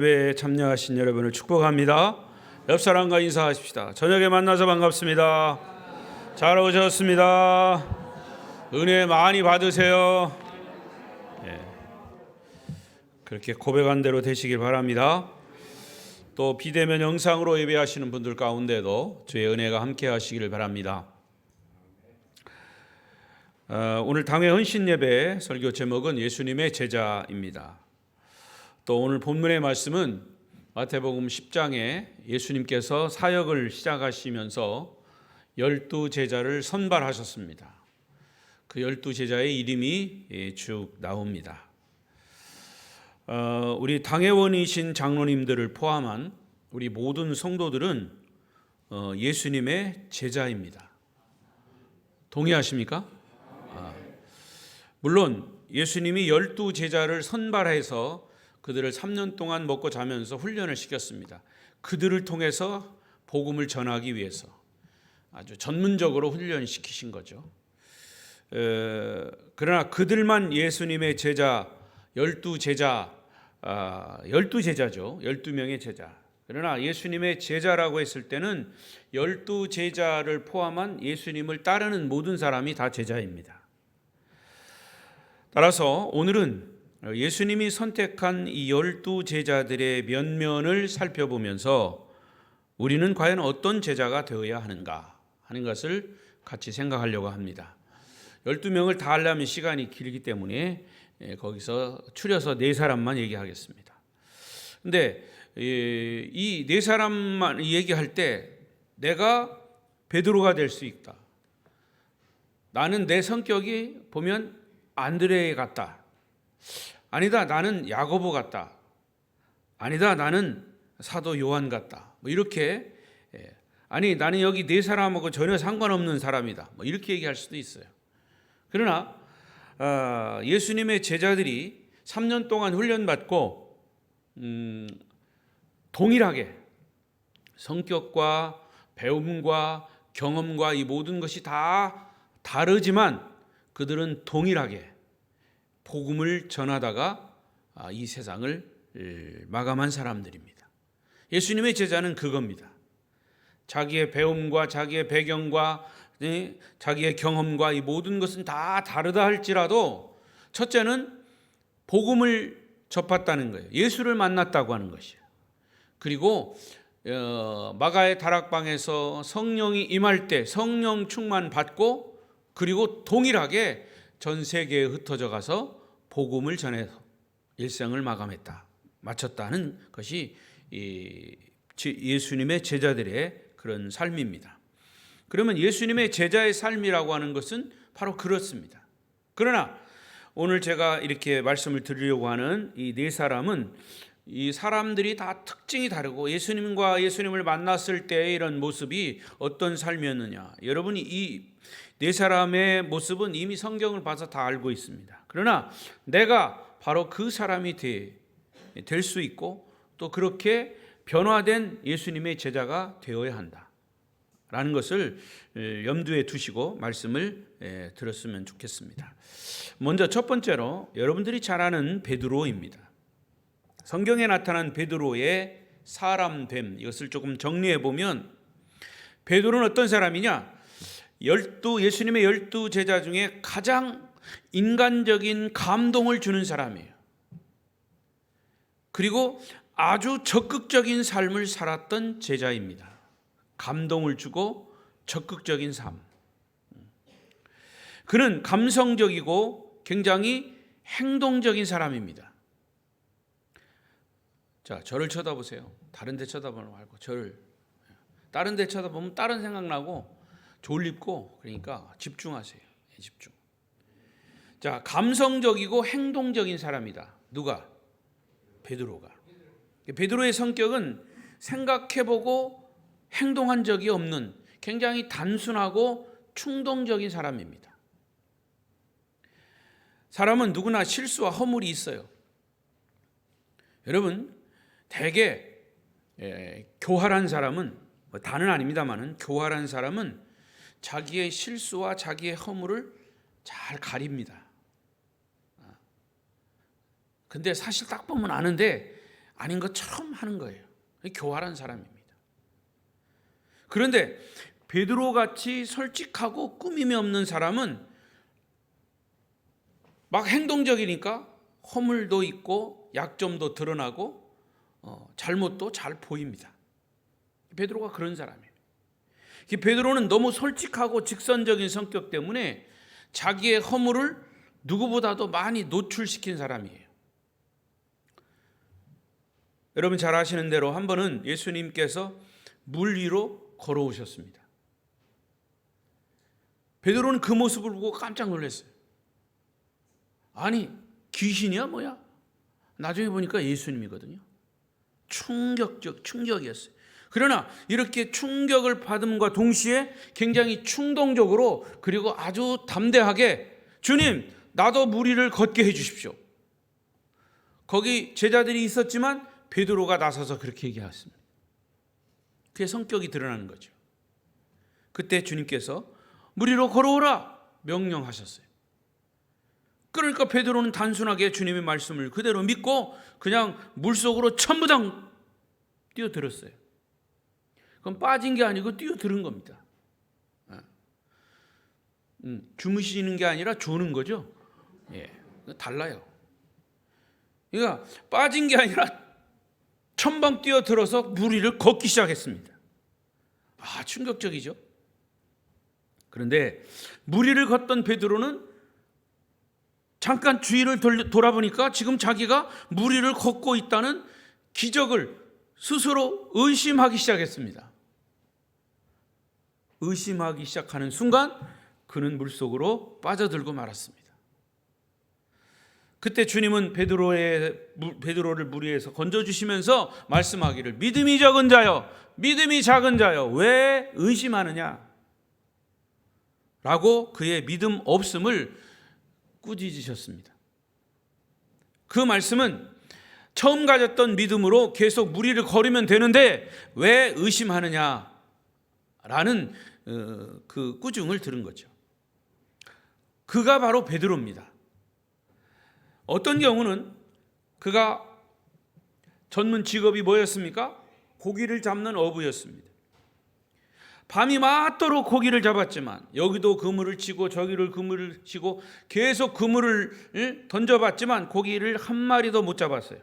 예배에 참여하신 여러분을 축복합니다. 옆 사람과 인사하십시다. 저녁에 만나서 반갑습니다. 잘 오셨습니다. 은혜 많이 받으세요. 그렇게 고백한 대로 되시길 바랍니다. 또 비대면 영상으로 예배하시는 분들 가운데도 주의 은혜가 함께 하시기를 바랍니다. 오늘 당회 헌신 예배 설교 제목은 예수님의 제자입니다. 또 오늘 본문의 말씀은 마태복음 10장에 예수님께서 사역을 시작하시면서 12제자를 선발하셨습니다. 그 12제자의 이름이 쭉 나옵니다. 우리 당회원이신 장로님들을 포함한 우리 모든 성도들은 예수님의 제자입니다. 동의하십니까? 물론 예수님이 12제자를 선발해서 그들을 3년 동안 먹고 자면서 훈련을 시켰습니다. 그들을 통해서 복음을 전하기 위해서 아주 전문적으로 훈련시키신 거죠. 그러나 그들만 예수님의 제자, 12제자죠. 12명의 제자. 그러나 예수님의 제자라고 했을 때는 12제자를 포함한 예수님을 따르는 모든 사람이 다 제자입니다. 따라서 오늘은 예수님이 선택한 이 12제자들의 면면을 살펴보면서 우리는 과연 어떤 제자가 되어야 하는가 하는 것을 같이 생각하려고 합니다. 12명을 다 하려면 시간이 길기 때문에 거기서 추려서 4사람만 얘기하겠습니다. 그런데 이 4사람만 얘기할 때 내가 베드로가 될 수 있다. 나는 내 성격이 보면 안드레 같다. 아니다, 나는 야고보 같다. 아니다, 나는 사도 요한 같다. 이렇게 아니 나는 여기 4사람하고 전혀 상관없는 사람이다. 이렇게 얘기할 수도 있어요. 그러나 예수님의 제자들이 3년 동안 훈련받고 동일하게 성격과 배움과 경험과 이 모든 것이 다 다르지만 그들은 동일하게 복음을 전하다가 이 세상을 마감한 사람들입니다. 예수님의 제자는 그겁니다. 자기의 배움과 자기의 배경과 자기의 경험과 이 모든 것은 다 다르다 할지라도 첫째는 복음을 접했다는 거예요. 예수를 만났다고 하는 것이에요. 그리고 마가의 다락방에서 성령이 임할 때 성령 충만 받고 그리고 동일하게 전 세계에 흩어져 가서 복음을 전해서 일생을 마쳤다는 것이 예수님의 제자들의 그런 삶입니다. 그러면 예수님의 제자의 삶이라고 하는 것은 바로 그렇습니다. 그러나 오늘 제가 이렇게 말씀을 드리려고 하는 이 4사람은 이 사람들이 다 특징이 다르고 예수님과 예수님을 만났을 때의 이런 모습이 어떤 삶이었느냐. 여러분이 이 4사람의 모습은 이미 성경을 봐서 다 알고 있습니다. 그러나 내가 바로 그 사람이 될 수 있고 또 그렇게 변화된 예수님의 제자가 되어야 한다라는 것을 염두에 두시고 말씀을 들었으면 좋겠습니다. 먼저 첫 번째로 여러분들이 잘 아는 베드로입니다. 성경에 나타난 베드로의 사람됨, 이것을 조금 정리해 보면 베드로는 어떤 사람이냐? 예수님의 12제자 중에 가장 인간적인 감동을 주는 사람이에요. 그리고 아주 적극적인 삶을 살았던 제자입니다. 감동을 주고 적극적인 삶. 그는 감성적이고 굉장히 행동적인 사람입니다. 자, 저를 쳐다보세요. 다른 데 쳐다보지 말고 저를. 다른 데 쳐다보면 다른 생각 나고 졸립고 그러니까 집중하세요. 집중. 자, 감성적이고 행동적인 사람이다. 누가? 베드로가. 베드로의 성격은 생각해보고 행동한 적이 없는 굉장히 단순하고 충동적인 사람입니다. 사람은 누구나 실수와 허물이 있어요. 여러분, 대개 교활한 사람은 다는 아닙니다만은 교활한 사람은 자기의 실수와 자기의 허물을 잘 가립니다. 근데 사실 딱 보면 아는데 아닌 것처럼 하는 거예요. 교활한 사람입니다. 그런데 베드로같이 솔직하고 꾸밈이 없는 사람은 막 행동적이니까 허물도 있고 약점도 드러나고 잘못도 잘 보입니다. 베드로가 그런 사람이에요. 베드로는 너무 솔직하고 직선적인 성격 때문에 자기의 허물을 누구보다도 많이 노출시킨 사람이에요. 여러분 잘 아시는 대로 한 번은 예수님께서 물 위로 걸어오셨습니다. 베드로는 그 모습을 보고 깜짝 놀랐어요. 아니, 귀신이야 뭐야? 나중에 보니까 예수님이거든요. 충격이었어요. 그러나 이렇게 충격을 받음과 동시에 굉장히 충동적으로 그리고 아주 담대하게 주님, 나도 물 위를 걷게 해 주십시오. 거기 제자들이 있었지만 베드로가 나서서 그렇게 얘기했습니다. 그의 성격이 드러나는 거죠. 그때 주님께서 물 위로 걸어오라 명령하셨어요. 그러니까 베드로는 단순하게 주님의 말씀을 그대로 믿고 그냥 물속으로 천부당 뛰어들었어요. 그럼 빠진 게 아니고 뛰어들은 겁니다. 주무시는 게 아니라 조는 거죠. 예, 달라요. 그러니까 빠진 게 아니라 천방 뛰어들어서 물 위를 걷기 시작했습니다. 아, 충격적이죠. 그런데 물 위를 걷던 베드로는 잠깐 주위를 돌아보니까 지금 자기가 물 위를 걷고 있다는 기적을 스스로 의심하기 시작했습니다. 의심하기 시작하는 순간 그는 물속으로 빠져들고 말았습니다. 그때 주님은 베드로를 물 위에서 건져주시면서 말씀하기를 믿음이 적은 자여 왜 의심하느냐 라고 그의 믿음 없음을 꾸짖으셨습니다. 그 말씀은 처음 가졌던 믿음으로 계속 물 위를 걸으면 되는데 왜 의심하느냐라는 그 꾸중을 들은 거죠. 그가 바로 베드로입니다. 어떤 경우는 그가 전문 직업이 뭐였습니까? 고기를 잡는 어부였습니다. 밤이 맞도록 고기를 잡았지만 여기도 그물을 치고 저기를 그물을 치고 계속 그물을 던져봤지만 고기를 한 마리도 못 잡았어요.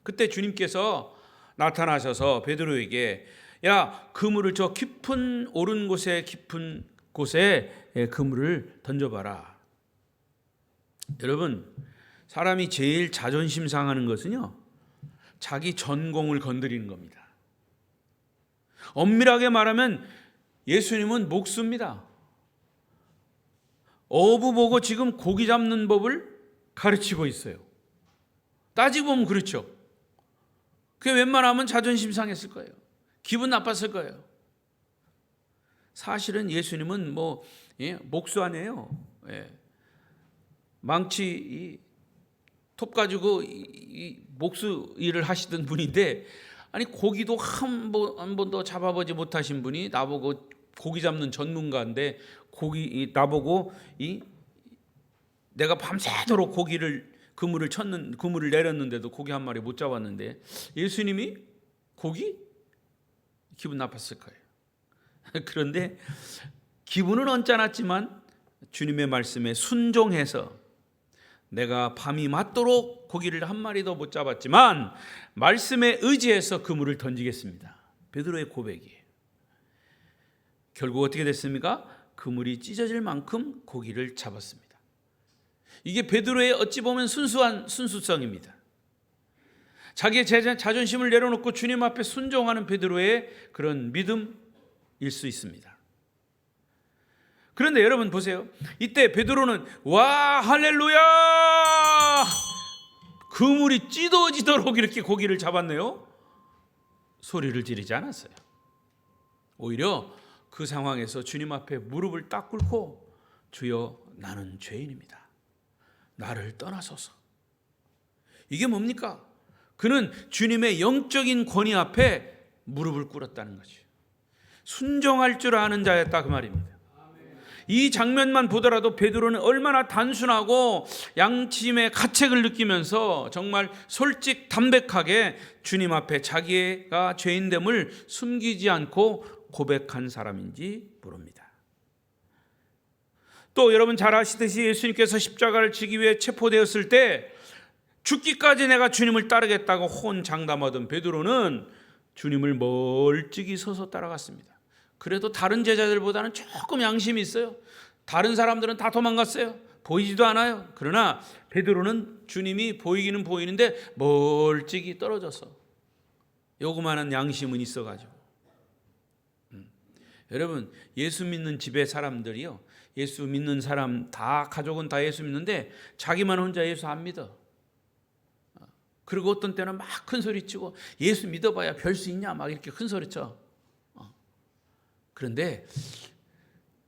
그때 주님께서 나타나셔서 베드로에게 야, 그물을 저 깊은 오른 곳에 깊은 곳에 그물을 던져봐라. 여러분, 사람이 제일 자존심 상하는 것은요, 자기 전공을 건드리는 겁니다. 엄밀하게 말하면 예수님은 목수입니다. 어부 보고 지금 고기 잡는 법을 가르치고 있어요. 따지고 보면 그렇죠. 그게 웬만하면 자존심 상했을 거예요. 기분 나빴을 거예요. 사실은 예수님은 목수 아니에요. 망치 톱 가지고 목수 일을 하시던 분인데, 아니 고기도 한 번도 잡아보지 못하신 분이 나보고 고기 잡는 전문가인데 나보고 내가 밤새도록 그물을 내렸는데도 고기 한 마리 못 잡았는데 예수님이 고기? 기분 나빴을 거예요. 그런데 기분은 언짢았지만 주님의 말씀에 순종해서 내가 밤이 맞도록 고기를 한 마리도 못 잡았지만 말씀에 의지해서 그물을 던지겠습니다. 베드로의 고백이에요. 결국 어떻게 됐습니까? 그물이 찢어질 만큼 고기를 잡았습니다. 이게 베드로의 어찌 보면 순수한 순수성입니다. 자기의 자존심을 내려놓고 주님 앞에 순종하는 베드로의 그런 믿음일 수 있습니다. 그런데 여러분 보세요. 이때 베드로는 와 할렐루야, 그물이 찢어지도록 이렇게 고기를 잡았네요. 소리를 지르지 않았어요. 오히려 그 상황에서 주님 앞에 무릎을 딱 꿇고 주여 나는 죄인입니다. 나를 떠나소서. 이게 뭡니까? 그는 주님의 영적인 권위 앞에 무릎을 꿇었다는 거죠. 순종할 줄 아는 자였다 그 말입니다. 이 장면만 보더라도 베드로는 얼마나 단순하고 양심의 가책을 느끼면서 정말 솔직 담백하게 주님 앞에 자기가 죄인됨을 숨기지 않고 고백한 사람인지 모릅니다. 또 여러분 잘 아시듯이 예수님께서 십자가를 지기 위해 체포되었을 때 죽기까지 내가 주님을 따르겠다고 호언장담하던 베드로는 주님을 멀찍이 서서 따라갔습니다. 그래도 다른 제자들보다는 조금 양심이 있어요. 다른 사람들은 다 도망갔어요. 보이지도 않아요. 그러나 베드로는 주님이 보이기는 보이는데 멀찍이 떨어져서 요구만한 양심은 있어가지고 여러분 예수 믿는 집의 사람들이요, 예수 믿는 사람 다 가족은 다 예수 믿는데 자기만 혼자 예수 안 믿어. 그리고 어떤 때는 막 큰 소리 치고 예수 믿어봐야 별 수 있냐 막 이렇게 큰 소리 쳐. 그런데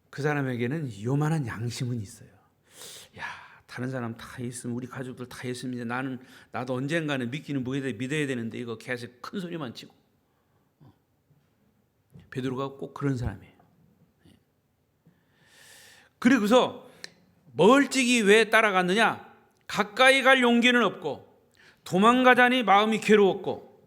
그 사람에게는 요만한 양심은 있어요. 야, 다른 사람 다 있으면 우리 가족들 다 있으면 나도 언젠가는 믿기는 믿어야 되는데 이거 계속 큰 소리만 치고. 베드로가 꼭 그런 사람이에요. 그리고서 멀찍이 왜 따라갔느냐? 가까이 갈 용기는 없고 도망가자니 마음이 괴로웠고,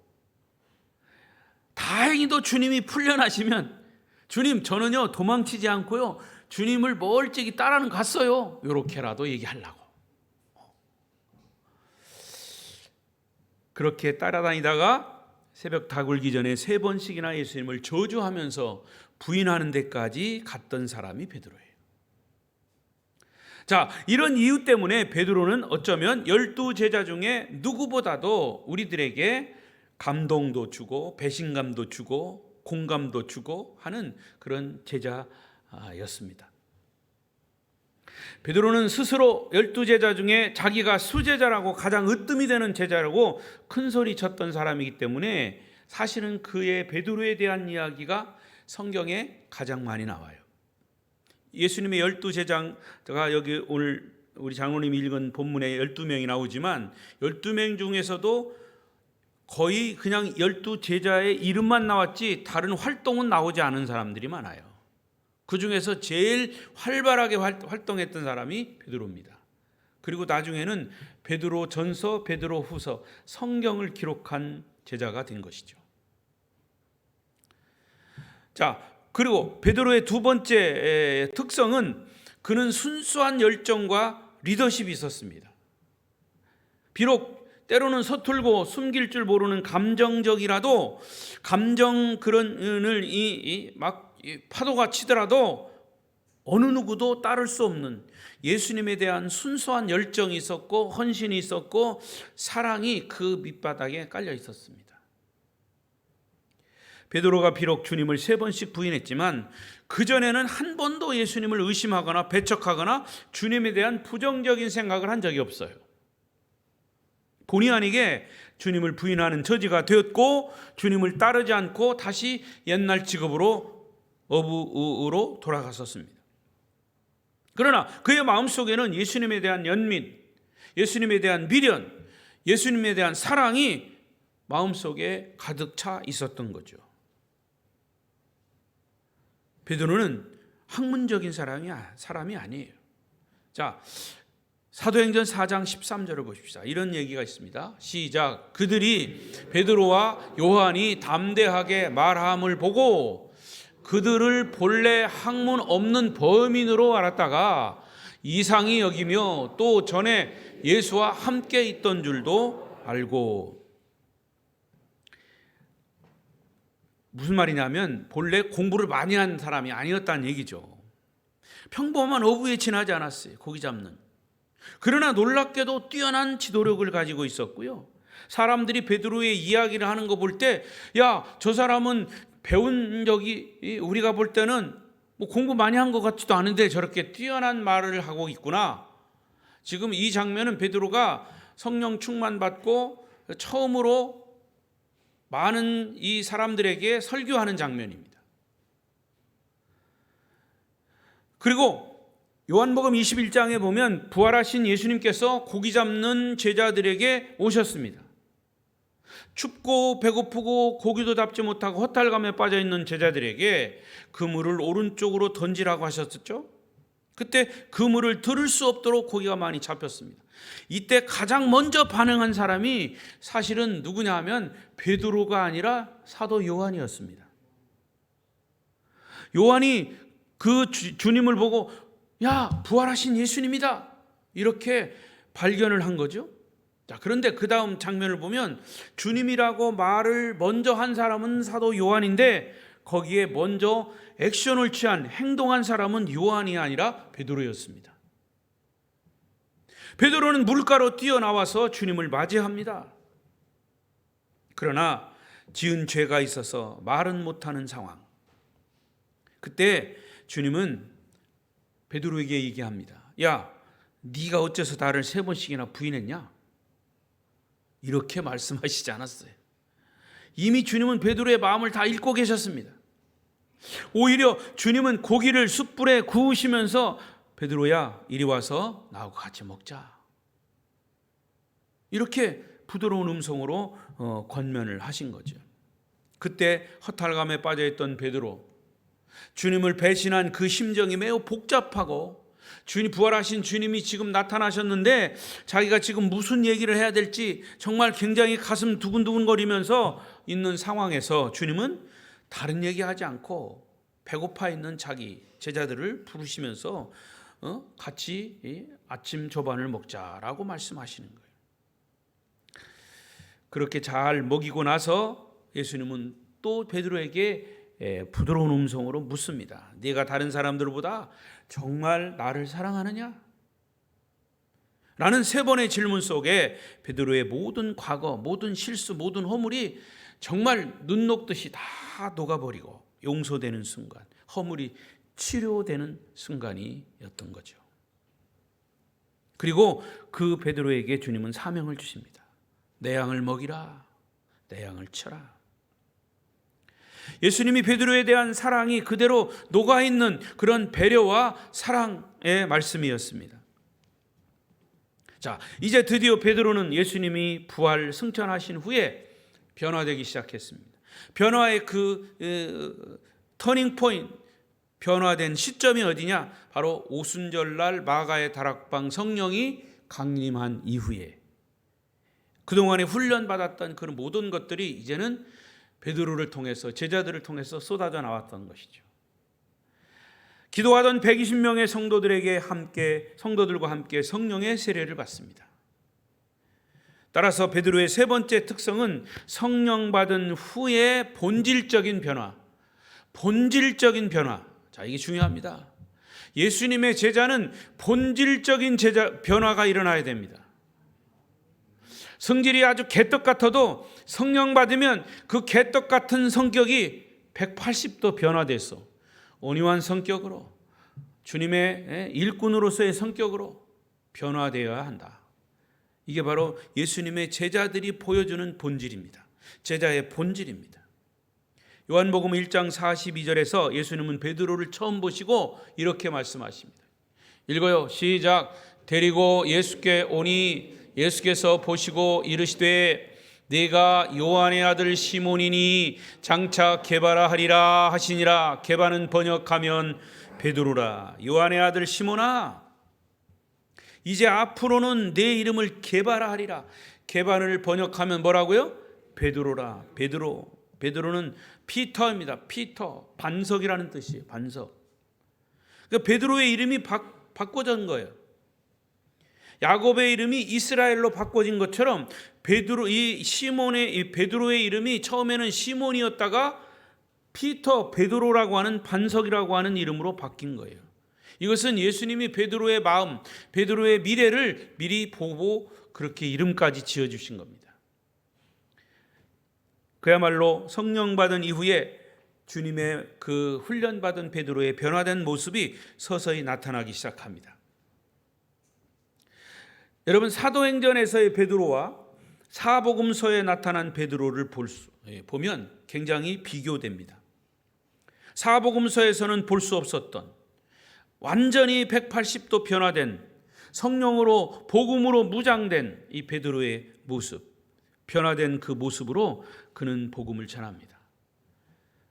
다행히도 주님이 풀려나시면 주님 저는요 도망치지 않고요 주님을 멀찍이 따라는 갔어요 이렇게라도 얘기하려고. 그렇게 따라다니다가 새벽 다 굴기 전에 3번씩이나 예수님을 저주하면서 부인하는 데까지 갔던 사람이 베드로예요. 자, 이런 이유 때문에 베드로는 어쩌면 12제자 중에 누구보다도 우리들에게 감동도 주고 배신감도 주고 공감도 주고 하는 그런 제자였습니다. 베드로는 스스로 12제자 중에 자기가 수제자라고 가장 으뜸이 되는 제자라고 큰 소리 쳤던 사람이기 때문에 사실은 그의 베드로에 대한 이야기가 성경에 가장 많이 나와요. 예수님의 12제자가 여기 오늘 우리 장로님이 읽은 본문에 12명이 나오지만 12명 중에서도 거의 그냥 12제자의 이름만 나왔지 다른 활동은 나오지 않은 사람들이 많아요. 그 중에서 제일 활발하게 활동했던 사람이 베드로입니다. 그리고 나중에는 베드로 전서, 베드로 후서, 성경을 기록한 제자가 된 것이죠. 자, 그리고 베드로의 두 번째 특성은 그는 순수한 열정과 리더십이 있었습니다. 비록 때로는 서툴고 숨길 줄 모르는 감정적이라도 감정 그런을 막 파도가 치더라도 어느 누구도 따를 수 없는 예수님에 대한 순수한 열정이 있었고 헌신이 있었고 사랑이 그 밑바닥에 깔려 있었습니다. 베드로가 비록 주님을 3번씩 부인했지만 그전에는 한 번도 예수님을 의심하거나 배척하거나 주님에 대한 부정적인 생각을 한 적이 없어요. 본의 아니게 주님을 부인하는 처지가 되었고 주님을 따르지 않고 다시 옛날 직업으로 어부로 돌아갔었습니다. 그러나 그의 마음속에는 예수님에 대한 연민, 예수님에 대한 미련, 예수님에 대한 사랑이 마음속에 가득 차 있었던 거죠. 베드로는 학문적인 사람이 아니에요. 자, 사도행전 4장 13절을 보십시다. 이런 얘기가 있습니다. 시작. 그들이 베드로와 요한이 담대하게 말함을 보고 그들을 본래 학문 없는 범인으로 알았다가 이상히 여기며 또 전에 예수와 함께 있던 줄도 알고. 무슨 말이냐면 본래 공부를 많이 한 사람이 아니었다는 얘기죠. 평범한 어부에 지나지 않았어요. 고기 잡는. 그러나 놀랍게도 뛰어난 지도력을 가지고 있었고요. 사람들이 베드로의 이야기를 하는 거 볼 때, 야, 저 사람은 배운 적이 우리가 볼 때는 뭐 공부 많이 한 것 같지도 않은데 저렇게 뛰어난 말을 하고 있구나. 지금 이 장면은 베드로가 성령 충만 받고 처음으로 많은 이 사람들에게 설교하는 장면입니다. 그리고 요한복음 21장에 보면 부활하신 예수님께서 고기 잡는 제자들에게 오셨습니다. 춥고 배고프고 고기도 잡지 못하고 허탈감에 빠져있는 제자들에게 그물을 오른쪽으로 던지라고 하셨었죠. 그때 그물을 들을 수 없도록 고기가 많이 잡혔습니다. 이때 가장 먼저 반응한 사람이 사실은 누구냐 하면 베드로가 아니라 사도 요한이었습니다. 요한이 그 주님을 보고 야, 부활하신 예수님이다, 이렇게 발견을 한 거죠. 자, 그런데 그 다음 장면을 보면 주님이라고 말을 먼저 한 사람은 사도 요한인데 거기에 먼저 액션을 취한, 행동한 사람은 요한이 아니라 베드로였습니다. 베드로는 물가로 뛰어나와서 주님을 맞이합니다. 그러나 지은 죄가 있어서 말은 못하는 상황. 그때 주님은 베드로에게 얘기합니다. 야, 네가 어째서 나를 3번씩이나 부인했냐? 이렇게 말씀하시지 않았어요. 이미 주님은 베드로의 마음을 다 읽고 계셨습니다. 오히려 주님은 고기를 숯불에 구우시면서 베드로야, 이리 와서 나하고 같이 먹자, 이렇게 부드러운 음성으로 권면을 하신 거죠. 그때 허탈감에 빠져있던 베드로, 주님을 배신한 그 심정이 매우 복잡하고 부활하신 주님이 지금 나타나셨는데 자기가 지금 무슨 얘기를 해야 될지 정말 굉장히 가슴 두근두근거리면서 있는 상황에서 주님은 다른 얘기하지 않고 배고파 있는 자기 제자들을 부르시면서 같이 아침 조반을 먹자라고 말씀하시는 거예요. 그렇게 잘 먹이고 나서 예수님은 또 베드로에게 부드러운 음성으로 묻습니다. 네가 다른 사람들보다 정말 나를 사랑하느냐? 라는 3번의 질문 속에 베드로의 모든 과거, 모든 실수, 모든 허물이 정말 눈 녹듯이 다 녹아버리고 용서되는 순간, 허물이 치료되는 순간이었던 거죠. 그리고 그 베드로에게 주님은 사명을 주십니다. 내 양을 먹이라, 내 양을 쳐라. 예수님이 베드로에 대한 사랑이 그대로 녹아있는 그런 배려와 사랑의 말씀이었습니다. 자, 이제 드디어 베드로는 예수님이 부활 승천하신 후에 변화되기 시작했습니다. 변화의 그 터닝 포인트, 변화된 시점이 어디냐? 바로 오순절날 마가의 다락방 성령이 강림한 이후에 그동안에 훈련받았던 그런 모든 것들이 이제는 베드로를 통해서, 제자들을 통해서 쏟아져 나왔던 것이죠. 기도하던 120명의 성도들과 함께 성령의 세례를 받습니다. 따라서 베드로의 3번째 특성은 성령 받은 후에 본질적인 변화. 자, 이게 중요합니다. 예수님의 제자는 본질적인 변화가 일어나야 됩니다. 성질이 아주 개떡 같아도 성령 받으면 그 개떡 같은 성격이 180도 변화돼서 온유한 성격으로, 주님의 일꾼으로서의 성격으로 변화되어야 한다. 이게 바로 예수님의 제자들이 보여주는 본질입니다. 제자의 본질입니다. 요한복음 1장 42절에서 예수님은 베드로를 처음 보시고 이렇게 말씀하십니다. 읽어요. 시작. 데리고 예수께 오니 예수께서 보시고 이르시되 네가 요한의 아들 시몬이니 장차 게바라 하리라 하시니라. 게바는 번역하면 베드로라. 요한의 아들 시몬아, 이제 앞으로는 내 이름을 게바라 하리라. 게바를 번역하면 뭐라고요? 베드로라. 베드로는 피터입니다. 피터, 반석이라는 뜻이에요. 반석. 그러니까 베드로의 이름이 바꿔진 거예요. 야곱의 이름이 이스라엘로 바꿔진 것처럼 베드로의 이름이 처음에는 시몬이었다가 피터, 베드로라고 하는 반석이라고 하는 이름으로 바뀐 거예요. 이것은 예수님이 베드로의 마음, 베드로의 미래를 미리 보고 그렇게 이름까지 지어주신 겁니다. 그야말로 성령 받은 이후에 주님의 그 훈련받은 베드로의 변화된 모습이 서서히 나타나기 시작합니다. 여러분, 사도행전에서의 베드로와 사복음서에 나타난 베드로를 보면 굉장히 비교됩니다. 사복음서에서는 볼 수 없었던 완전히 180도 변화된 성령으로 복음으로 무장된 이 베드로의 모습, 변화된 그 모습으로 그는 복음을 전합니다.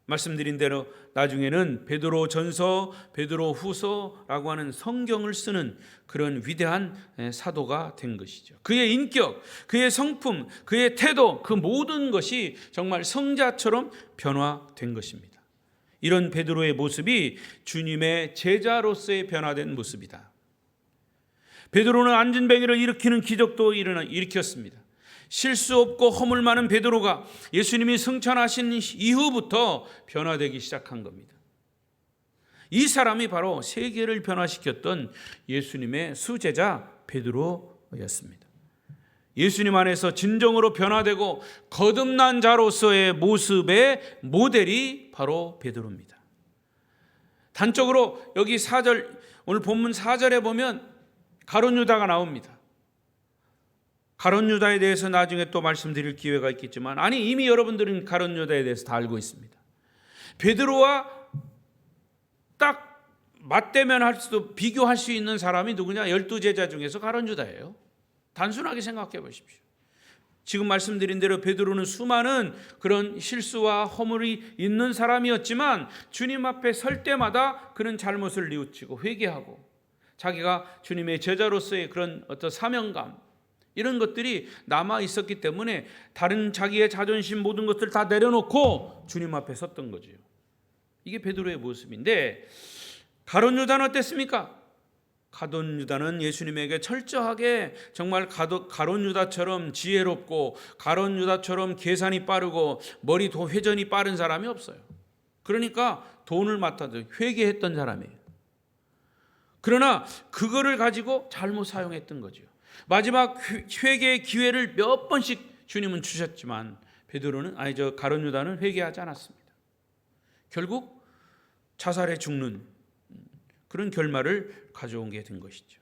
말씀드린 대로 나중에는 베드로 전서, 베드로 후서라고 하는 성경을 쓰는 그런 위대한 사도가 된 것이죠. 그의 인격, 그의 성품, 그의 태도, 그 모든 것이 정말 성자처럼 변화된 것입니다. 이런 베드로의 모습이 주님의 제자로서의 변화된 모습이다. 베드로는 안진뱅이를 일으키는 기적도 일으켰습니다. 실수 없고 허물 많은 베드로가 예수님이 승천하신 이후부터 변화되기 시작한 겁니다. 이 사람이 바로 세계를 변화시켰던 예수님의 수제자 베드로였습니다. 예수님 안에서 진정으로 변화되고 거듭난 자로서의 모습의 모델이 바로 베드로입니다. 단적으로 여기 4절, 오늘 본문 4절에 보면 가룟 유다가 나옵니다. 가룟 유다에 대해서 나중에 또 말씀드릴 기회가 있겠지만, 아니 이미 여러분들은 가룟 유다에 대해서 다 알고 있습니다. 베드로와 딱 맞대면할 수도, 비교할 수 있는 사람이 누구냐? 12제자 중에서 가룟 유다예요. 단순하게 생각해 보십시오. 지금 말씀드린 대로 베드로는 수많은 그런 실수와 허물이 있는 사람이었지만 주님 앞에 설 때마다 그는 잘못을 뉘우치고 회개하고 자기가 주님의 제자로서의 그런 어떤 사명감, 이런 것들이 남아 있었기 때문에 다른 자기의 자존심 모든 것들 다 내려놓고 주님 앞에 섰던 거죠. 이게 베드로의 모습인데, 가룟 유다는 어땠습니까? 가룟 유다는 예수님에게 철저하게 정말 가룟 유다처럼 지혜롭고 가룟 유다처럼 계산이 빠르고 머리도 회전이 빠른 사람이 없어요. 그러니까 돈을 맡아도 회개했던 사람이에요. 그러나 그거를 가지고 잘못 사용했던 거죠. 마지막 회개의 기회를 몇 번씩 주님은 주셨지만 베드로는 가룟 유다는 회개하지 않았습니다. 결국 자살해 죽는 그런 결말을 가져온 게 된 것이죠.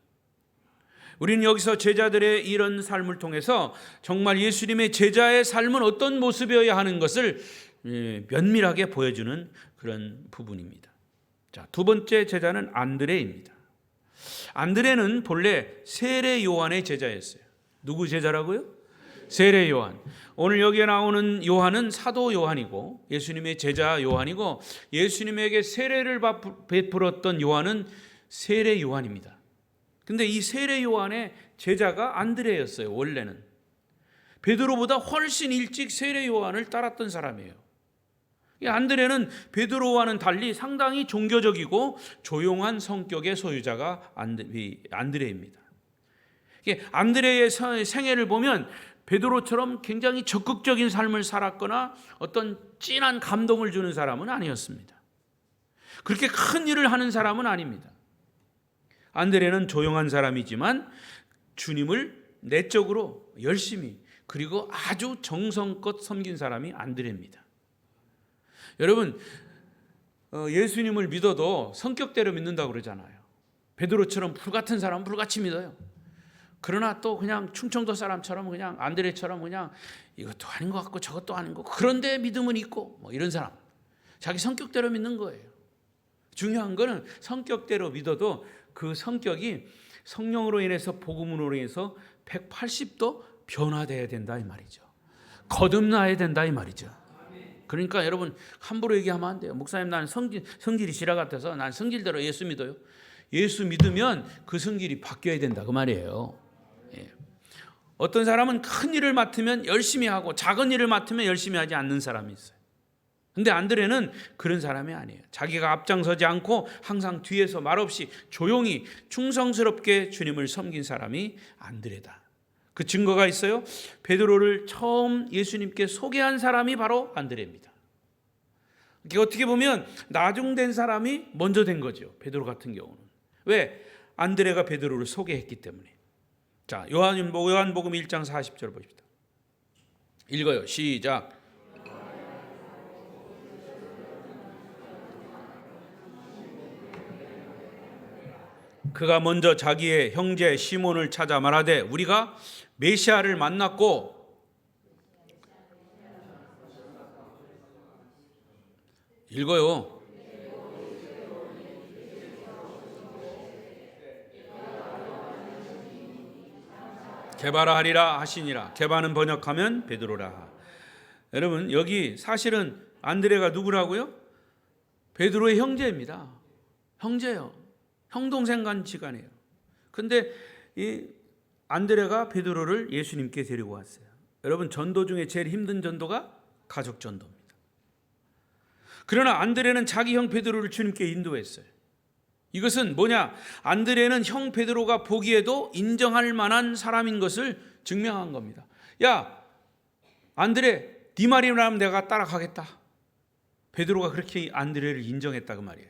우리는 여기서 제자들의 이런 삶을 통해서 정말 예수님의 제자의 삶은 어떤 모습이어야 하는 것을 면밀하게 보여주는 그런 부분입니다. 자, 두 번째 제자는 안드레입니다. 안드레는 본래 세례 요한의 제자였어요. 누구 제자라고요? 세례 요한. 오늘 여기에 나오는 요한은 사도 요한이고 예수님의 제자 요한이고, 예수님에게 세례를 베풀었던 요한은 세례 요한입니다. 근데 이 세례 요한의 제자가 안드레였어요. 원래는 베드로보다 훨씬 일찍 세례 요한을 따랐던 사람이에요. 안드레는 베드로와는 달리 상당히 종교적이고 조용한 성격의 소유자가 안드레입니다. 안드레의 생애를 보면 베드로처럼 굉장히 적극적인 삶을 살았거나 어떤 진한 감동을 주는 사람은 아니었습니다. 그렇게 큰 일을 하는 사람은 아닙니다. 안드레는 조용한 사람이지만 주님을 내적으로 열심히 그리고 아주 정성껏 섬긴 사람이 안드레입니다. 여러분, 예수님을 믿어도 성격대로 믿는다고 그러잖아요. 베드로처럼 불같은 사람은 불같이 믿어요. 그러나 또 그냥 충청도 사람처럼 그냥 안드레처럼 그냥 이것도 아닌 것 같고 저것도 아닌 것 같고 그런데 믿음은 있고 뭐 이런 사람, 자기 성격대로 믿는 거예요. 중요한 거는 성격대로 믿어도 그 성격이 성령으로 인해서 복음으로 인해서 180도 변화돼야 된다 이 말이죠. 거듭나야 된다 이 말이죠. 그러니까 여러분 함부로 얘기하면 안 돼요. 목사님 나는 성질이 지라 같아서 난 성질대로 예수 믿어요. 예수 믿으면 그 성질이 바뀌어야 된다 그 말이에요. 예. 어떤 사람은 큰 일을 맡으면 열심히 하고 작은 일을 맡으면 열심히 하지 않는 사람이 있어요. 근데 안드레는 그런 사람이 아니에요. 자기가 앞장서지 않고 항상 뒤에서 말없이 조용히 충성스럽게 주님을 섬긴 사람이 안드레다. 그 증거가 있어요. 베드로를 처음 예수님께 소개한 사람이 바로 안드레입니다. 어떻게 보면 나중된 사람이 먼저 된 거죠. 베드로 같은 경우는. 왜? 안드레가 베드로를 소개했기 때문에. 자, 요한복음 1장 40절 보십시다. 읽어요. 시작. 그가 먼저 자기의 형제 시몬을 찾아 말하되 우리가 메시아를 만났고, 읽어요. 게바라 하시니라. 게바는 번역하면 베드로라. 여러분 여기 사실은 안드레가 누구라고요? 베드로의 형제입니다. 형제요. 형동생 간지간이에요. 근데 이 안드레가 베드로를 예수님께 데리고 왔어요. 여러분, 전도 중에 제일 힘든 전도가 가족 전도입니다. 그러나 안드레는 자기 형 베드로를 주님께 인도했어요. 이것은 뭐냐? 안드레는 형 베드로가 보기에도 인정할 만한 사람인 것을 증명한 겁니다. 야, 안드레, 네 말이라면 내가 따라가겠다. 베드로가 그렇게 안드레를 인정했다 그 말이에요.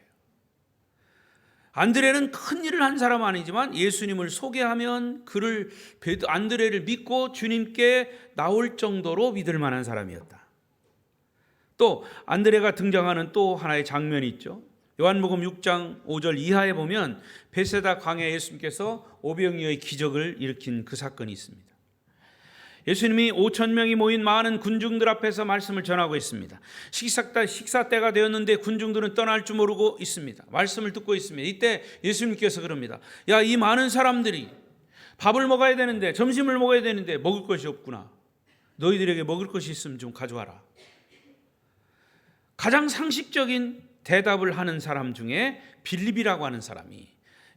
안드레는 큰 일을 한 사람 아니지만 예수님을 소개하면 안드레를 믿고 주님께 나올 정도로 믿을 만한 사람이었다. 또 안드레가 등장하는 또 하나의 장면이 있죠. 요한복음 6장 5절 이하에 보면 베세다 강에 예수님께서 오병이어의 기적을 일으킨 그 사건이 있습니다. 예수님이 5천 명이 모인 많은 군중들 앞에서 말씀을 전하고 있습니다. 식사 때가 되었는데 군중들은 떠날 줄 모르고 있습니다. 말씀을 듣고 있습니다. 이때 예수님께서 그럽니다. 야, 이 많은 사람들이 밥을 먹어야 되는데, 점심을 먹어야 되는데 먹을 것이 없구나. 너희들에게 먹을 것이 있으면 좀 가져와라. 가장 상식적인 대답을 하는 사람 중에 빌립이라고 하는 사람이,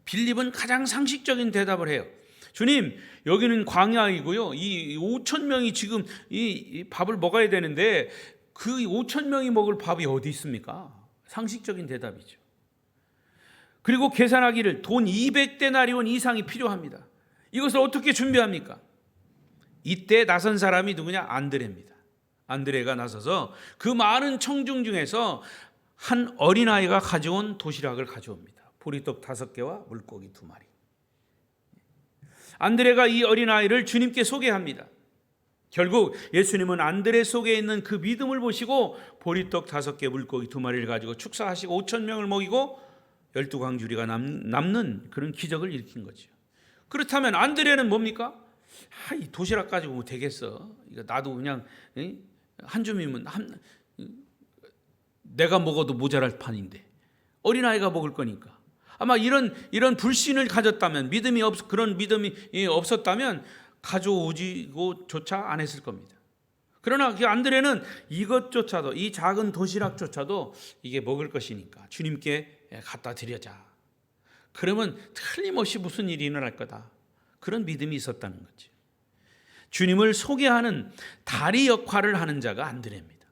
빌립은 가장 상식적인 대답을 해요. 주님, 여기는 광야이고요. 이 5천 명이 지금 이 밥을 먹어야 되는데 그 5천 명이 먹을 밥이 어디 있습니까? 상식적인 대답이죠. 그리고 계산하기를 돈 200데나리온 이상이 필요합니다. 이것을 어떻게 준비합니까? 이때 나선 사람이 누구냐? 안드레입니다. 안드레가 나서서 그 많은 청중 중에서 한 어린아이가 가져온 도시락을 가져옵니다. 보리떡 5개와 물고기 2마리. 안드레가 이 어린아이를 주님께 소개합니다. 결국 예수님은 안드레 속에 있는 그 믿음을 보시고 보리떡 5개, 물고기 2마리를 가지고 축사하시고 5천 명을 먹이고 12광주리가 남는 그런 기적을 일으킨 거죠. 그렇다면 안드레는 뭡니까? 이 도시락 가지고 뭐 되겠어. 이거 나도 그냥 한 줌이면 내가 먹어도 모자랄 판인데 어린아이가 먹을 거니까. 아마 이런 불신을 가졌다면, 그런 믿음이 없었다면 가져오지고조차 안 했을 겁니다. 그러나 그 안드레는 이것조차도, 이 작은 도시락조차도 이게 먹을 것이니까 주님께 갖다 드려자. 그러면 틀림없이 무슨 일이 일어날 거다. 그런 믿음이 있었다는 거죠. 주님을 소개하는 다리 역할을 하는 자가 안드레입니다.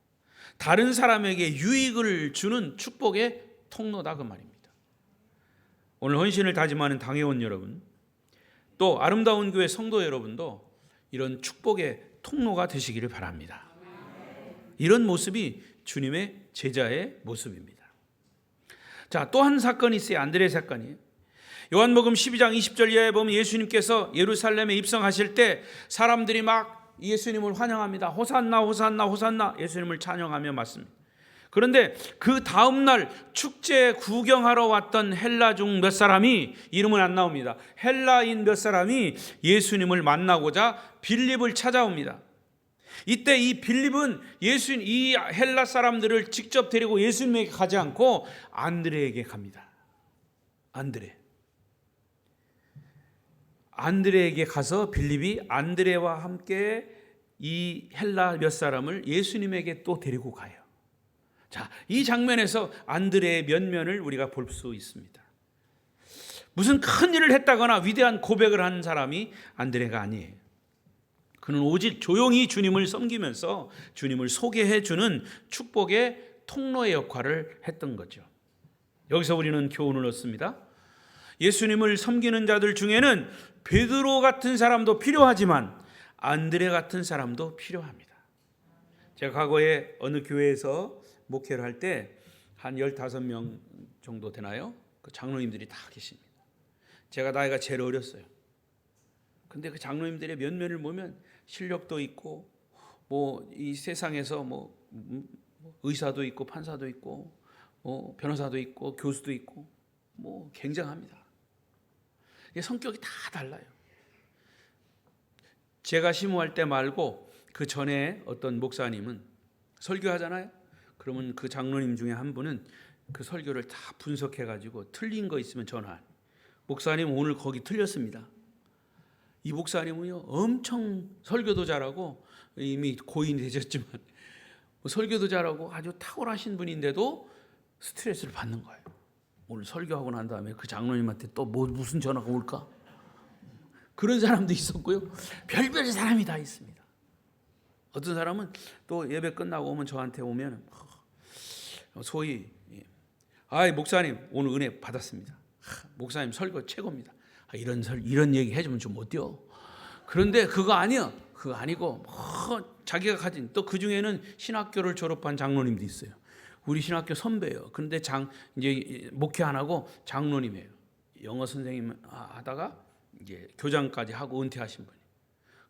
다른 사람에게 유익을 주는 축복의 통로다 그 말입니다. 오늘 헌신을 다짐하는 당회원 여러분, 또 아름다운 교회 성도 여러분도 이런 축복의 통로가 되시기를 바랍니다. 이런 모습이 주님의 제자의 모습입니다. 자, 또 한 사건이 있어요. 안드레 사건이에요. 요한복음 12장 20절 이하에 보면 예수님께서 예루살렘에 입성하실 때 사람들이 막 예수님을 환영합니다. 호산나 호산나 호산나 예수님을 찬양하며 맞습니다. 그런데 그 다음 날 축제 구경하러 왔던 헬라 중 몇 사람이, 이름은 안 나옵니다, 헬라인 몇 사람이 예수님을 만나고자 빌립을 찾아옵니다. 이때 이 빌립은 이 헬라 사람들을 직접 데리고 예수님에게 가지 않고 안드레에게 갑니다. 안드레에게 가서 빌립이 안드레와 함께 이 헬라 몇 사람을 예수님에게 또 데리고 가요. 자, 이 장면에서 안드레의 면면을 우리가 볼 수 있습니다. 무슨 큰 일을 했다거나 위대한 고백을 한 사람이 안드레가 아니에요. 그는 오직 조용히 주님을 섬기면서 주님을 소개해 주는 축복의 통로의 역할을 했던 거죠. 여기서 우리는 교훈을 얻습니다. 예수님을 섬기는 자들 중에는 베드로 같은 사람도 필요하지만 안드레 같은 사람도 필요합니다. 제가 과거에 어느 교회에서 목회를 할 때 한 15명 정도 되나요? 그 장로님들이 다 계십니다. 제가 나이가 제일 어렸어요. 근데 그 장로님들의 면면을 보면 실력도 있고 이 세상에서 의사도 있고 판사도 있고 변호사도 있고 교수도 있고 굉장합니다. 성격이 다 달라요. 제가 심호할 때 말고 그 전에 어떤 목사님은 설교하잖아요. 그러면 그 장로님 중에 한 분은 그 설교를 다 분석해가지고 틀린 거 있으면 전화. 목사님 오늘 거기 틀렸습니다. 이 목사님은요 엄청 설교도 잘하고 이미 고인이 되셨지만 설교도 잘하고 아주 탁월하신 분인데도 스트레스를 받는 거예요. 오늘 설교하고 난 다음에 그 장로님한테 또 무슨 전화가 올까? 그런 사람도 있었고요. 별별 사람이 다 있습니다. 어떤 사람은 또 예배 끝나고 오면 저한테 오면 소위 목사님 오늘 은혜 받았습니다. 목사님 설교 최고입니다. 이런 얘기 해주면 좀 어때요? 그런데 그거 아니야. 그거 아니고 자기가 가진 또 그 중에는 신학교를 졸업한 장로님도 있어요. 우리 신학교 선배예요. 그런데 이제 목회 안 하고 장로님이에요. 영어 선생님 하다가 이제 교장까지 하고 은퇴하신 분이.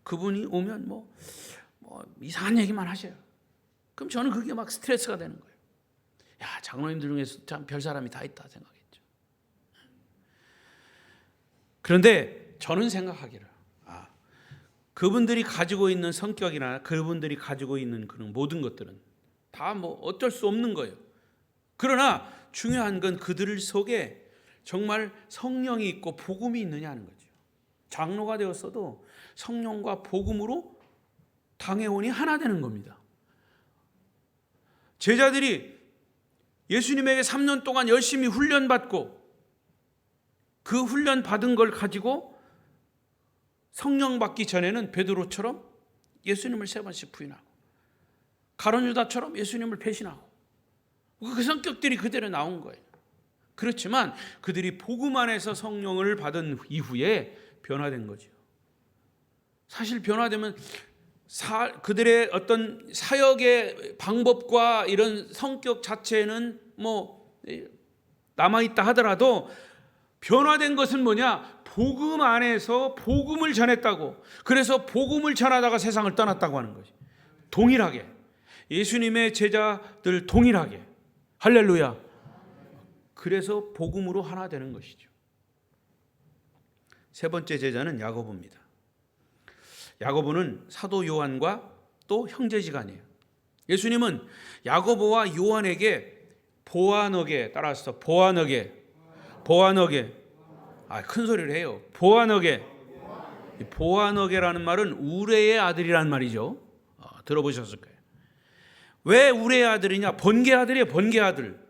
그분이 오면 뭐 이상한 얘기만 하셔요. 그럼 저는 그게 막 스트레스가 되는 거예요. 야, 장로님들 중에서 참 별 사람이 다 있다 생각했죠. 그런데 저는 생각하기를 그분들이 가지고 있는 성격이나 그분들이 가지고 있는 그런 모든 것들은 다 어쩔 수 없는 거예요. 그러나 중요한 건 그들 속에 정말 성령이 있고 복음이 있느냐 하는 거죠. 장로가 되었어도 성령과 복음으로 당회원이 하나 되는 겁니다. 제자들이 예수님에게 3년 동안 열심히 훈련받고 그 훈련 받은 걸 가지고 성령 받기 전에는 베드로처럼 예수님을 3번씩 부인하고 가룟 유다처럼 예수님을 배신하고 그 성격들이 그대로 나온 거예요. 그렇지만 그들이 복음 안에서 성령을 받은 이후에 변화된 거죠. 사실 변화되면 그들의 어떤 사역의 방법과 이런 성격 자체는 남아있다 하더라도 변화된 것은 뭐냐? 복음 안에서 복음을 전했다고. 그래서 복음을 전하다가 세상을 떠났다고 하는 거지. 동일하게. 예수님의 제자들 동일하게. 할렐루야. 그래서 복음으로 하나 되는 것이죠. 세 번째 제자는 야고보입니다. 야고보는 사도 요한과 또 형제지간이에요. 예수님은 야고보와 요한에게 보아너게 따라서 보아너게 큰 소리를 해요. 보아너게라는 말은 우레의 아들이란 말이죠. 들어보셨을 거예요. 왜 우레의 아들이냐? 번개 아들이에요. 번개 아들.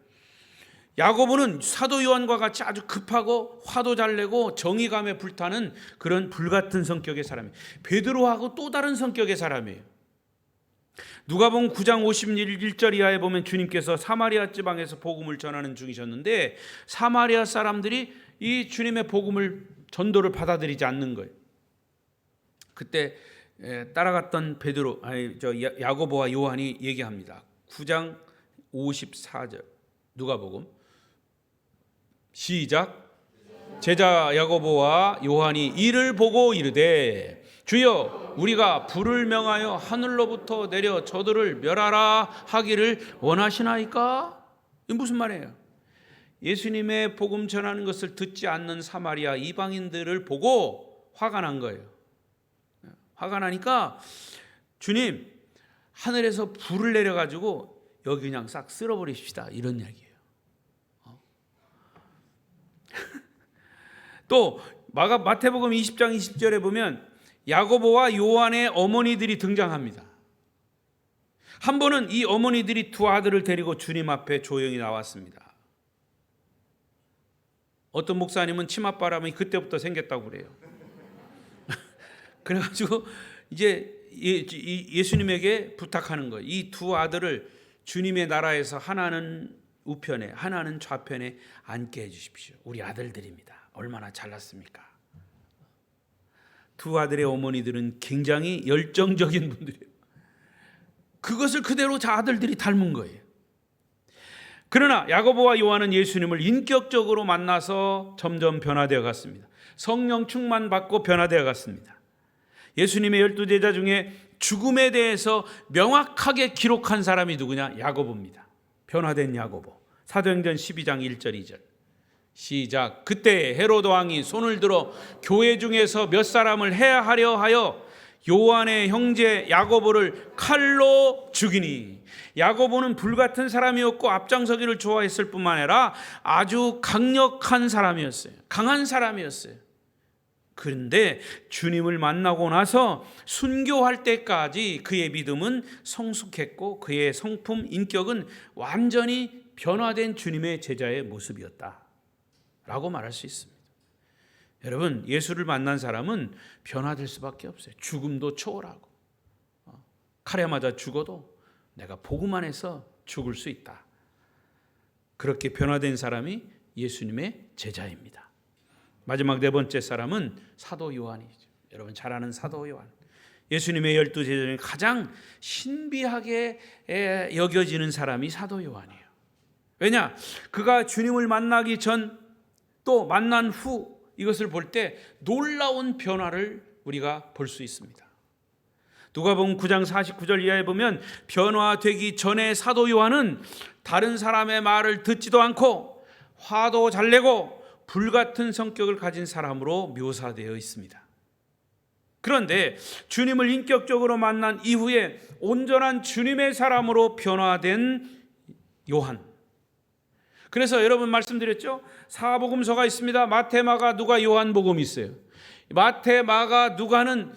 야고보는 사도 요한과 같이 아주 급하고 화도 잘 내고 정의감에 불타는 그런 불같은 성격의 사람이에요. 베드로하고 또 다른 성격의 사람이에요. 누가복음 9장 51절 이하에 보면 주님께서 사마리아 지방에서 복음을 전하는 중이셨는데 사마리아 사람들이 이 주님의 복음을 전도를 받아들이지 않는 거예요. 그때 따라갔던 야고보와 요한이 얘기합니다. 9장 54절 누가복음 시작. 제자 야고보와 요한이 이를 보고 이르되 주여 우리가 불을 명하여 하늘로부터 내려 저들을 멸하라 하기를 원하시나이까? 이게 무슨 말이에요? 예수님의 복음 전하는 것을 듣지 않는 사마리아 이방인들을 보고 화가 난 거예요. 화가 나니까 주님 하늘에서 불을 내려가지고 여기 그냥 싹 쓸어버리십시다 이런 얘기예요. 또 마태복음 20장 20절에 보면 야고보와 요한의 어머니들이 등장합니다. 한 번은 이 어머니들이 두 아들을 데리고 주님 앞에 조용히 나왔습니다. 어떤 목사님은 치맛바람이 그때부터 생겼다고 그래요. 그래가지고 이제 예수님에게 부탁하는 거예요. 이 두 아들을 주님의 나라에서 하나는 우편에 하나는 좌편에 앉게 해주십시오. 우리 아들들입니다. 얼마나 잘났습니까? 두 아들의 어머니들은 굉장히 열정적인 분들이에요. 그것을 그대로 아들들이 닮은 거예요. 그러나 야고보와 요한은 예수님을 인격적으로 만나서 점점 변화되어 갔습니다. 성령 충만받고 변화되어 갔습니다. 예수님의 12제자 중에 죽음에 대해서 명확하게 기록한 사람이 누구냐? 야고보입니다. 변화된 야고보. 사도행전 12장 1절 2절 시작. 그때 헤로드 왕이 손을 들어 교회 중에서 몇 사람을 해하려 하여 요한의 형제 야고보를 칼로 죽이니. 야고보는 불같은 사람이었고 앞장서기를 좋아했을 뿐만 아니라 아주 강력한 사람이었어요. 강한 사람이었어요. 그런데 주님을 만나고 나서 순교할 때까지 그의 믿음은 성숙했고 그의 성품, 인격은 완전히 변화된 주님의 제자의 모습이었다라고 말할 수 있습니다. 여러분, 예수를 만난 사람은 변화될 수밖에 없어요. 죽음도 초월하고 칼에 맞아 죽어도 내가 복음만 해서 죽을 수 있다. 그렇게 변화된 사람이 예수님의 제자입니다. 마지막 네 번째 사람은 사도 요한이죠. 여러분 잘 아는 사도 요한. 예수님의 12 제자 중에 가장 신비하게 여겨지는 사람이 사도 요한이에요. 왜냐? 그가 주님을 만나기 전 또 만난 후 이것을 볼 때 놀라운 변화를 우리가 볼 수 있습니다. 누가복음 9장 49절 이하에 보면 변화되기 전에 사도 요한은 다른 사람의 말을 듣지도 않고 화도 잘 내고 불같은 성격을 가진 사람으로 묘사되어 있습니다. 그런데 주님을 인격적으로 만난 이후에 온전한 주님의 사람으로 변화된 요한. 그래서 여러분 말씀드렸죠? 사복음서가 있습니다. 마태, 마가, 누가, 요한복음이 있어요. 마태, 마가, 누가는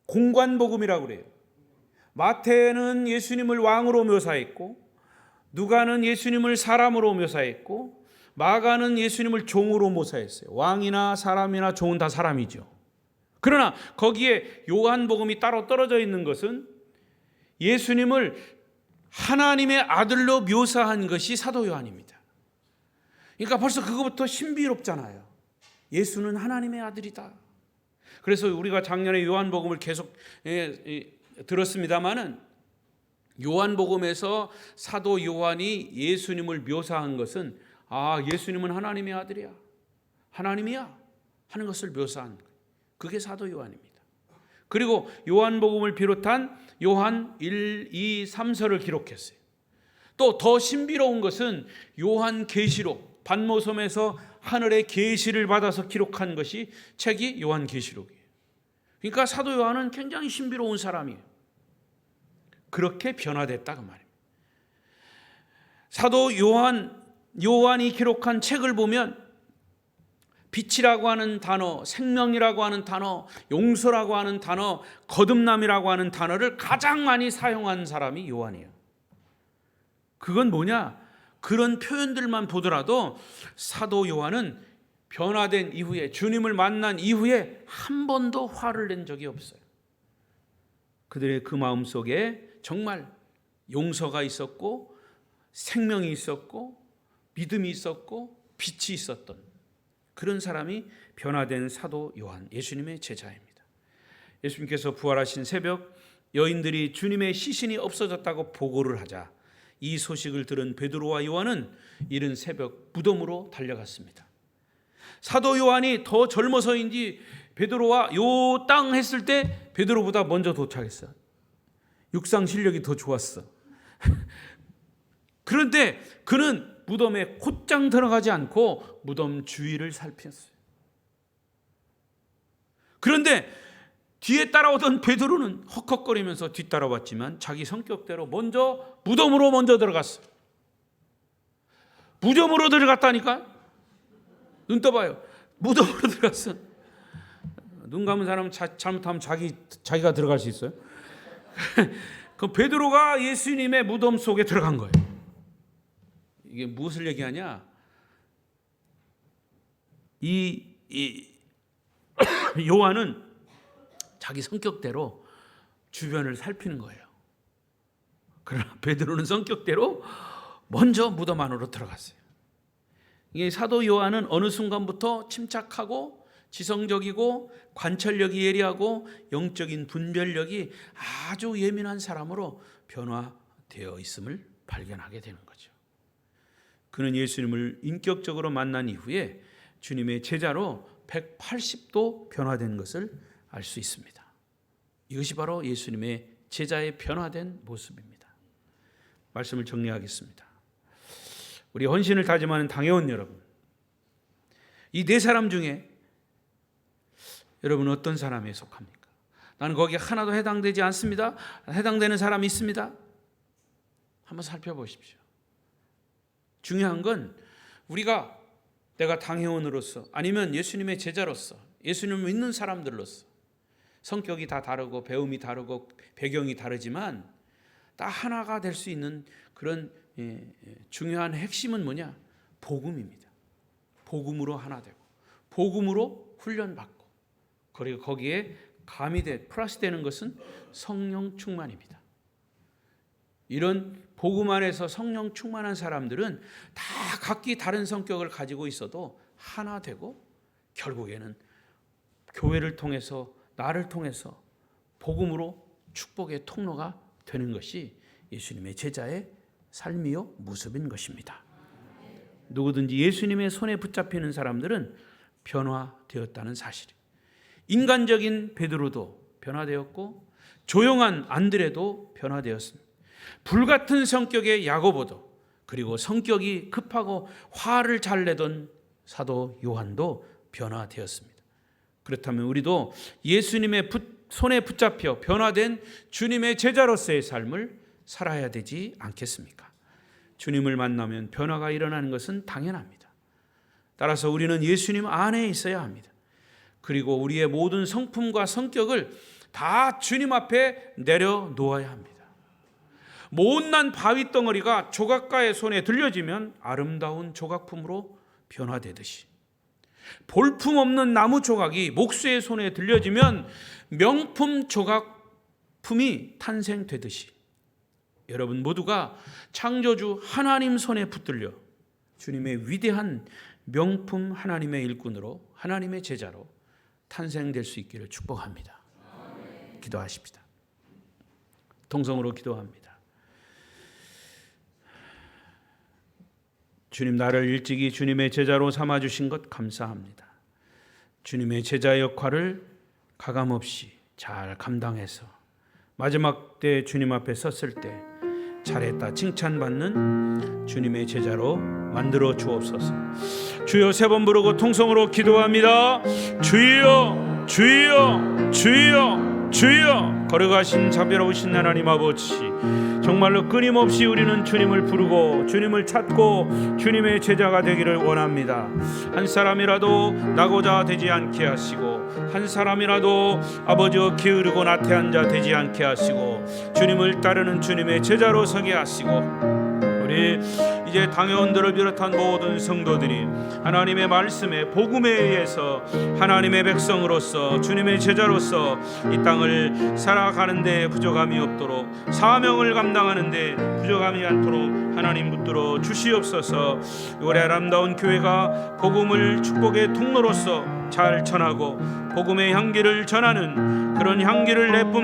공관복음이라고 그래요. 마태는 예수님을 왕으로 묘사했고 누가는 예수님을 사람으로 묘사했고 마가는 예수님을 종으로 묘사했어요. 왕이나 사람이나 종은 다 사람이죠. 그러나 거기에 요한복음이 따로 떨어져 있는 것은 예수님을 하나님의 아들로 묘사한 것이 사도 요한입니다. 그러니까 벌써 그거부터 신비롭잖아요. 예수는 하나님의 아들이다. 그래서 우리가 작년에 요한복음을 계속 들었습니다마는 요한복음에서 사도 요한이 예수님을 묘사한 것은 예수님은 하나님의 아들이야, 하나님이야 하는 것을 묘사한 거예요. 그게 사도 요한입니다. 그리고 요한복음을 비롯한 요한 1, 2, 3서를 기록했어요. 또 더 신비로운 것은 요한계시록, 반모섬에서 하늘의 계시를 받아서 기록한 것이 책이 요한계시록이에요. 그러니까 사도 요한은 굉장히 신비로운 사람이에요. 그렇게 변화됐다 그 말입니다. 사도 요한이 기록한 책을 보면 빛이라고 하는 단어, 생명이라고 하는 단어, 용서라고 하는 단어, 거듭남이라고 하는 단어를 가장 많이 사용한 사람이 요한이에요. 그건 뭐냐? 그런 표현들만 보더라도 사도 요한은 변화된 이후에, 주님을 만난 이후에 한 번도 화를 낸 적이 없어요. 그들의 그 마음속에 정말 용서가 있었고 생명이 있었고 믿음이 있었고 빛이 있었던 그런 사람이 변화된 사도 요한, 예수님의 제자입니다. 예수님께서 부활하신 새벽 여인들이 주님의 시신이 없어졌다고 보고를 하자 이 소식을 들은 베드로와 요한은 이른 새벽 무덤으로 달려갔습니다. 사도 요한이 더 젊어서인지 베드로와 요 땅 했을 때 베드로보다 먼저 도착했어. 육상 실력이 더 좋았어. 그런데 그는 무덤에 곧장 들어가지 않고 무덤 주위를 살폈어요. 그런데 뒤에 따라오던 베드로는 헉헉거리면서 뒤따라왔지만 자기 성격대로 무덤으로 먼저 들어갔어요. 무덤으로 들어갔다니까? 눈 떠봐요. 무덤으로 들어갔어. 눈 감은 사람은 잘못하면 자기가 들어갈 수 있어요. 그 베드로가 예수님의 무덤 속에 들어간 거예요. 이게 무엇을 얘기하냐? 이 요한은 자기 성격대로 주변을 살피는 거예요. 그러나 베드로는 성격대로 먼저 무덤 안으로 들어갔어요. 이게 사도 요한은 어느 순간부터 침착하고 지성적이고 관찰력이 예리하고 영적인 분별력이 아주 예민한 사람으로 변화되어 있음을 발견하게 되는 거죠. 그는 예수님을 인격적으로 만난 이후에 주님의 제자로 180도 변화된 것을 알 수 있습니다. 이것이 바로 예수님의 제자의 변화된 모습입니다. 말씀을 정리하겠습니다. 우리 헌신을 다짐하는 당회원 여러분, 이 네 사람 중에 여러분은 어떤 사람에 속합니까? 나는 거기에 하나도 해당되지 않습니다. 해당되는 사람이 있습니다. 한번 살펴보십시오. 중요한 건 내가 당회원으로서 아니면 예수님의 제자로서 예수님을 믿는 사람들로서 성격이 다 다르고 배움이 다르고 배경이 다르지만 다 하나가 될 수 있는 그런 중요한 핵심은 뭐냐? 복음입니다. 복음으로 하나 되고 복음으로 훈련받고 그리고 거기에 가미돼 플러스 되는 것은 성령 충만입니다. 이런 복음 안에서 성령 충만한 사람들은 다 각기 다른 성격을 가지고 있어도 하나 되고 결국에는 교회를 통해서 나를 통해서 복음으로 축복의 통로가 되는 것이 예수님의 제자의 삶이요 모습인 것입니다. 누구든지 예수님의 손에 붙잡히는 사람들은 변화되었다는 사실. 인간적인 베드로도 변화되었고 조용한 안드레도 변화되었습니다. 불같은 성격의 야고보도 그리고 성격이 급하고 화를 잘 내던 사도 요한도 변화되었습니다. 그렇다면 우리도 예수님의 손에 붙잡혀 변화된 주님의 제자로서의 삶을 살아야 되지 않겠습니까? 주님을 만나면 변화가 일어나는 것은 당연합니다. 따라서 우리는 예수님 안에 있어야 합니다. 그리고 우리의 모든 성품과 성격을 다 주님 앞에 내려놓아야 합니다. 못난 바위 덩어리가 조각가의 손에 들려지면 아름다운 조각품으로 변화되듯이 볼품없는 나무 조각이 목수의 손에 들려지면 명품 조각품이 탄생되듯이 여러분 모두가 창조주 하나님 손에 붙들려 주님의 위대한 명품 하나님의 일꾼으로 하나님의 제자로 탄생될 수 있기를 축복합니다. 기도하십시다. 동성으로 기도합니다. 주님, 나를 일찍이 주님의 제자로 삼아주신 것 감사합니다. 주님의 제자 역할을 가감없이 잘 감당해서 마지막 때 주님 앞에 섰을 때 잘했다 칭찬받는 주님의 제자로 만들어 주옵소서. 주여 세 번 부르고 통성으로 기도합니다. 주여 주여 주여 주여. 걸어가신 자비로우신 하나님 아버지, 정말로 끊임없이 우리는 주님을 부르고 주님을 찾고 주님의 제자가 되기를 원합니다. 한 사람이라도 나고자 되지 않게 하시고 한 사람이라도 아버지여 게으르고 나태한 자 되지 않게 하시고 주님을 따르는 주님의 제자로 서게 하시고 우리 이제 당회원들을 비롯한 모든 성도들이 하나님의 말씀에 복음에 의해서 하나님의 백성으로서 주님의 제자로서 이 땅을 살아가는 데 부족함이 없도록 사명을 감당하는 데 부족함이 않도록 하나님 붙들어 주시옵소서. 올해 아름다운 교회가 복음을 축복의 통로로서 잘 전하고 복음의 향기를 전하는 그런 향기를 내뿜